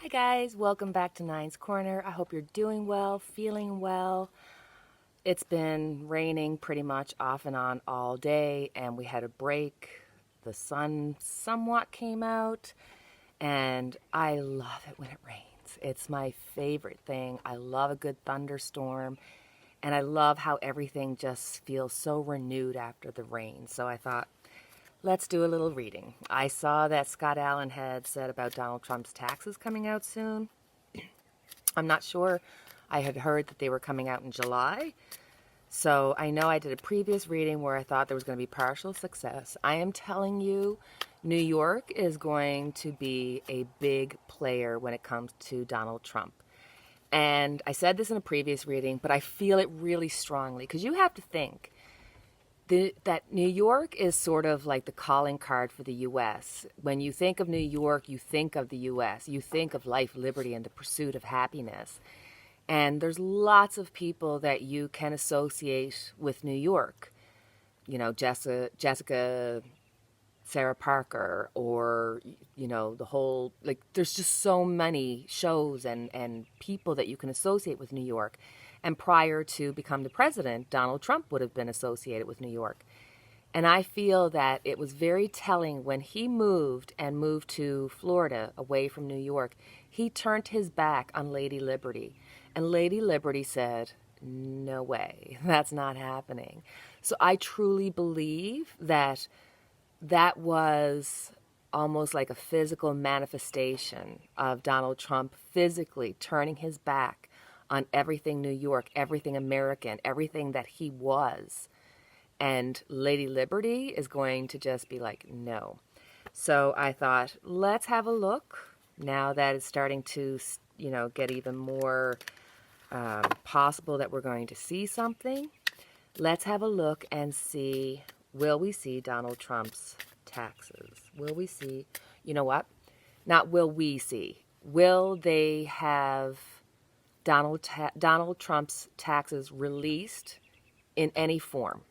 Hi guys, welcome back to Nine's Corner. I hope you're doing well, feeling well. It's been raining pretty much off and on all day, and we had a break. The sun somewhat came out, and I love it when it rains. It's my favorite thing. I love a good thunderstorm, and I love how everything just feels so renewed after the rain. So I thought, let's do a little reading. I saw that Scott Allen had said about Donald Trump's taxes coming out soon. I'm not sure. I had heard that they were coming out in July. So I know I did a previous reading where I thought there was going to be partial success. I am telling you, New York is going to be a big player when it comes to Donald Trump. And I said this in a previous reading, but I feel it really strongly because you have to think that New York is sort of like the calling card for the U.S. When you think of New York, you think of the U.S. You think of life, liberty, and the pursuit of happiness. And there's lots of people that you can associate with New York. You know, Jessica Sarah Parker, or, you know, the whole, like, there's just so many shows and people that you can associate with New York. And prior to become the president, Donald Trump would have been associated with New York. And I feel that it was very telling when he moved to Florida away from New York. He turned his back on Lady Liberty. And Lady Liberty said, no way, that's not happening. So I truly believe that that was almost like a physical manifestation of Donald Trump physically turning his back on everything New York, everything American, everything that he was. And Lady Liberty is going to just be like, no. So I thought, let's have a look now that it's starting to, get even more possible that we're going to see something. Let's have a look and see, will we see Donald Trump's taxes? Will we see, you know what? Not will we see. Will they have Donald Trump's taxes released in any form?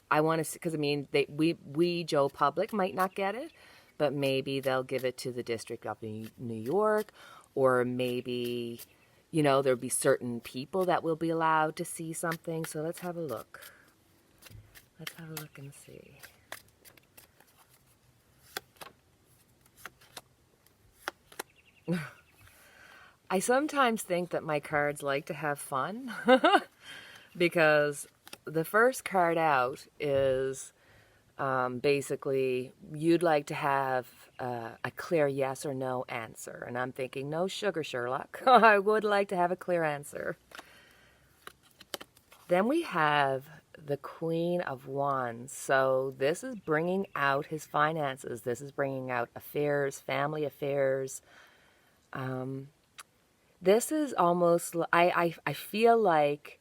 I want to see, because I mean, we Joe Public might not get it, but maybe they'll give it to the District of New York, or maybe, there'll be certain people that will be allowed to see something. So let's have a look. Let's have a look and see. I sometimes think that my cards like to have fun because the first card out is basically you'd like to have a clear yes or no answer. And I'm thinking, no sugar, Sherlock. I would like to have a clear answer. Then we have the Queen of Wands. So this is bringing out his finances. This is bringing out affairs, family affairs. This is almost, I feel like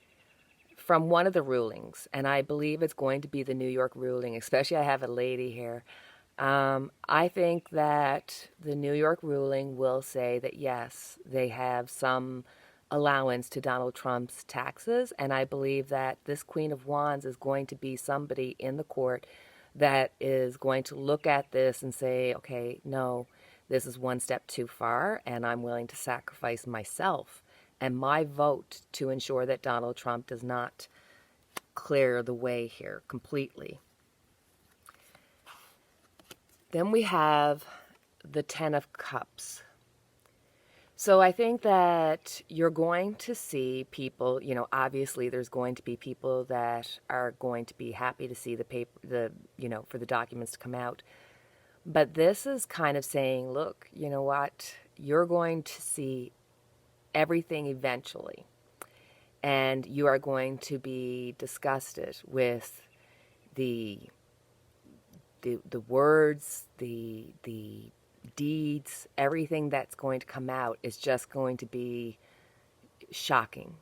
from one of the rulings, and I believe it's going to be the New York ruling, especially I have a lady here. I think that the New York ruling will say that yes, they have some allowance to Donald Trump's taxes, and I believe that this Queen of Wands is going to be somebody in the court that is going to look at this and say, okay, no, this is one step too far, and I'm willing to sacrifice myself and my vote to ensure that Donald Trump does not clear the way here completely. Then we have the Ten of Cups. So I think that you're going to see people, obviously there's going to be people that are going to be happy to see the paper, for the documents to come out. But this is kind of saying, look, you know what? You're going to see everything eventually. And you are going to be disgusted with the words, the deeds, everything that's going to come out is just going to be shocking.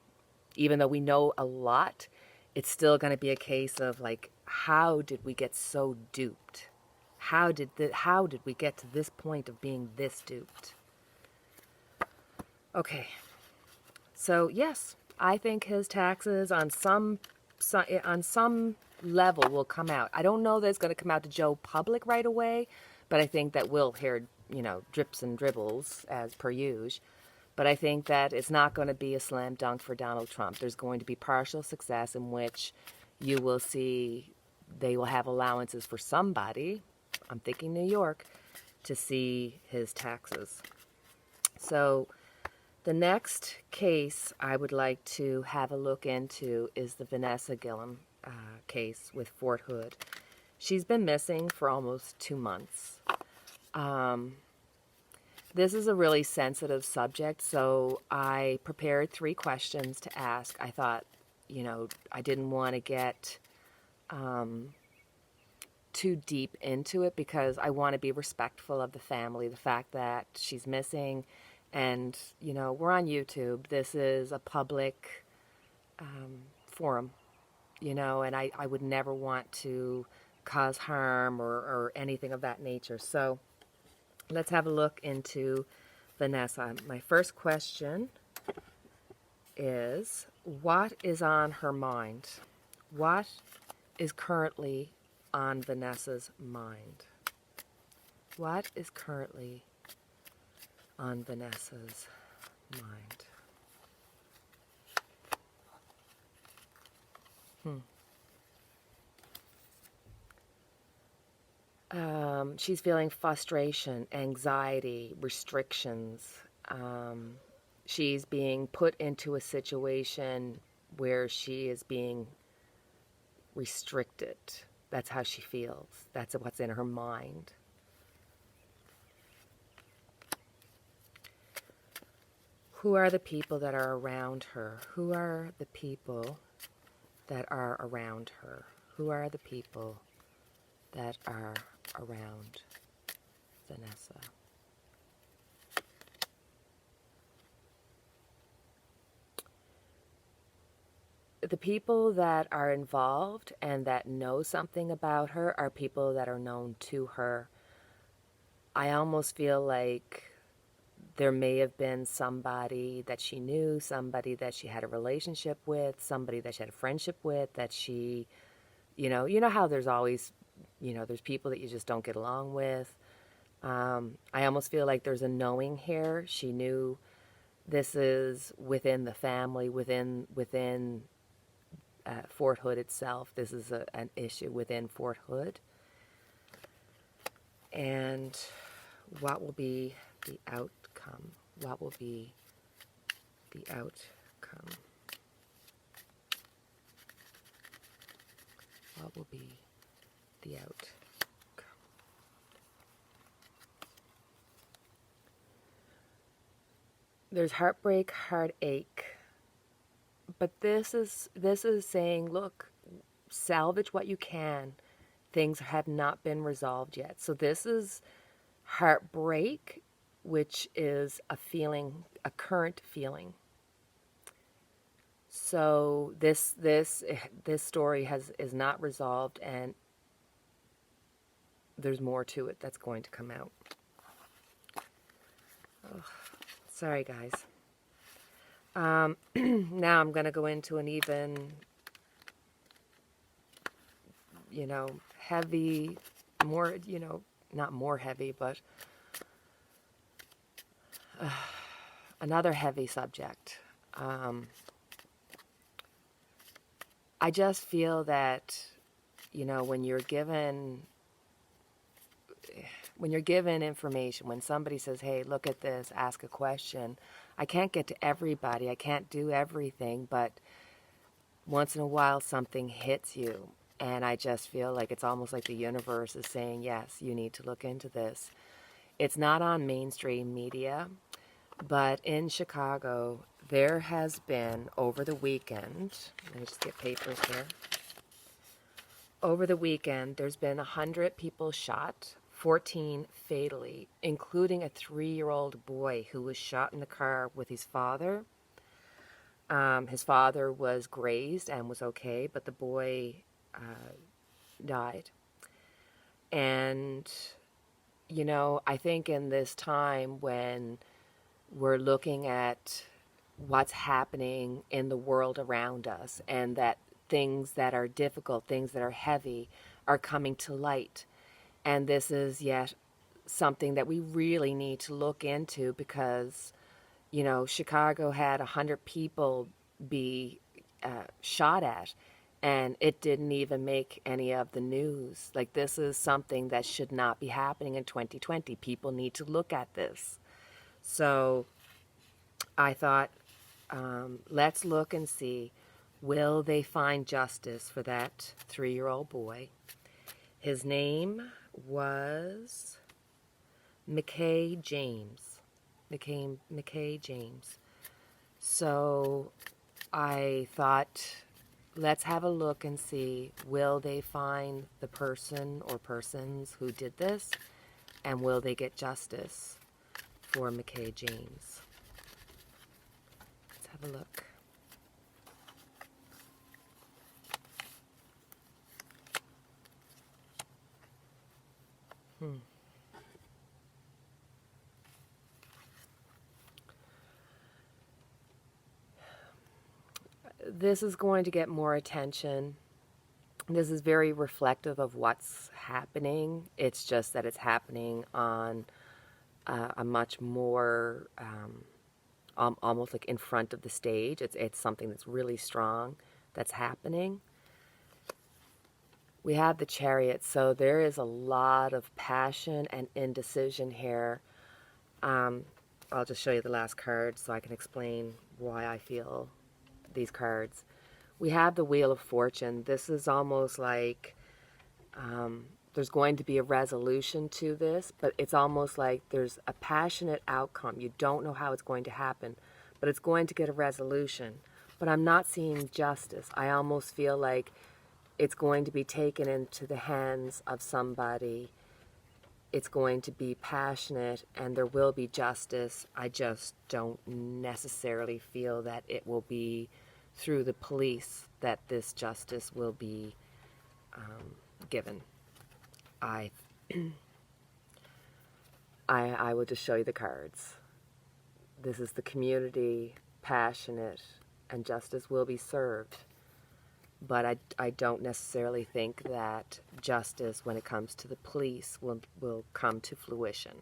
Even though we know a lot, it's still going to be a case of like, how did we get so duped? How did we get to this point of being this duped? Okay. So yes, I think his taxes on some level will come out. I don't know that it's going to come out to Joe Public right away, but I think that we'll hear drips and dribbles as per usual. But I think that it's not going to be a slam dunk for Donald Trump. There's going to be partial success in which you will see they will have allowances for somebody, I'm thinking New York, to see his taxes. So the next case I would like to have a look into is the Vanessa Gillum case with Fort Hood. She's been missing for almost 2 months. This is a really sensitive subject, so I prepared 3 questions to ask. I thought, I didn't want to get too deep into it because I want to be respectful of the family, the fact that she's missing, and, we're on YouTube. This is a public forum, and I would never want to cause harm or anything of that nature. So let's have a look into Vanessa. My first question is, what is on her mind? What is currently on Vanessa's mind? What is currently on Vanessa's mind? She's feeling frustration, anxiety, restrictions. She's being put into a situation where she is being restricted. That's how she feels. That's what's in her mind. Who are the people that are around her? Who are the people that are around her? Who are the people that are around Vanessa? The people that are involved and that know something about her are people that are known to her. I almost feel like there may have been somebody that she knew, somebody that she had a relationship with, somebody that she had a friendship with, that she, you know how there's always, there's people that you just don't get along with. I almost feel like there's a knowing here. She knew this is within the family, within Fort Hood itself. This is an issue within Fort Hood. And what will be the outcome? What will be the outcome? What will be the outcome? There's heartbreak, heartache. But this is saying, look, salvage what you can. Things have not been resolved yet. So this is heartbreak, which is a feeling, a current feeling. So this story is not resolved, and there's more to it that's going to come out. Oh, sorry, guys. Now I'm going to go into an even, heavy, more, not more heavy, but another heavy subject. I just feel that, when you're given information, when somebody says, hey, look at this, ask a question, I can't get to everybody, I can't do everything, but once in a while something hits you, and I just feel like it's almost like the universe is saying, yes, you need to look into this. It's not on mainstream media, but in Chicago, there has been, over the weekend, let me just get papers here. Over the weekend, there's been 100 people shot, 14 fatally, including a 3-year-old boy who was shot in the car with his father. His father was grazed and was okay, but the boy died. And, I think in this time when we're looking at what's happening in the world around us, and that things that are difficult, things that are heavy, are coming to light. And this is yet something that we really need to look into because, you know, Chicago had 100 people be shot at, and it didn't even make any of the news. Like, this is something that should not be happening in 2020. People need to look at this. So I thought, let's look and see, will they find justice for that 3-year-old boy? His name was McKay James. McKay James. So I thought, let's have a look and see, will they find the person or persons who did this, and will they get justice for McKay James? Let's have a look. This is going to get more attention. This is very reflective of what's happening. It's just that it's happening on a much more, almost like in front of the stage. It's something that's really strong that's happening. We have the Chariot, so there is a lot of passion and indecision here. I'll just show you the last card so I can explain why I feel these cards. We have the Wheel of Fortune. This is almost like there's going to be a resolution to this, but it's almost like there's a passionate outcome. You don't know how it's going to happen, but it's going to get a resolution. But I'm not seeing justice. I almost feel like it's going to be taken into the hands of somebody. It's going to be passionate, and there will be justice. I just don't necessarily feel that it will be through the police that this justice will be given. I will just show you the cards. This is the community, passionate, and justice will be served. But I don't necessarily think that justice, when it comes to the police, will come to fruition.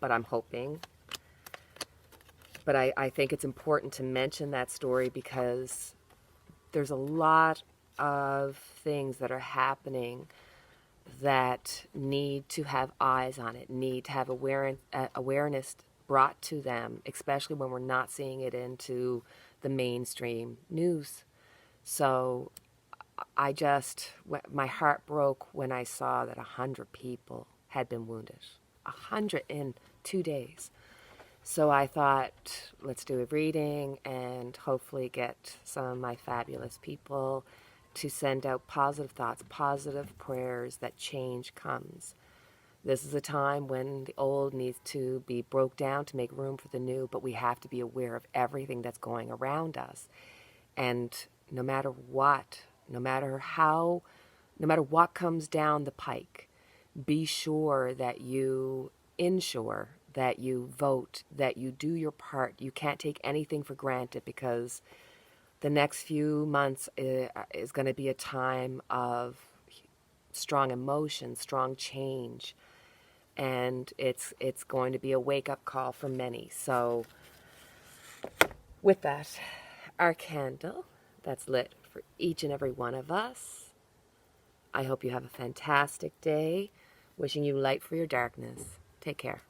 But I'm hoping. But I think it's important to mention that story because there's a lot of things that are happening that need to have eyes on it, need to have awareness brought to them, especially when we're not seeing it into the mainstream news. So my heart broke when I saw that 100 people had been wounded. 100 in 2 days. So I thought, let's do a reading and hopefully get some of my fabulous people to send out positive thoughts, positive prayers that change comes. This is a time when the old needs to be broke down to make room for the new, but we have to be aware of everything that's going around us. And no matter what comes down the pike, be sure that you ensure that you vote, that you do your part. You can't take anything for granted because the next few months is going to be a time of strong emotion, strong change, and it's going to be a wake-up call for many. So with that, our candle that's lit for each and every one of us. I hope you have a fantastic day. Wishing you light for your darkness. Take care.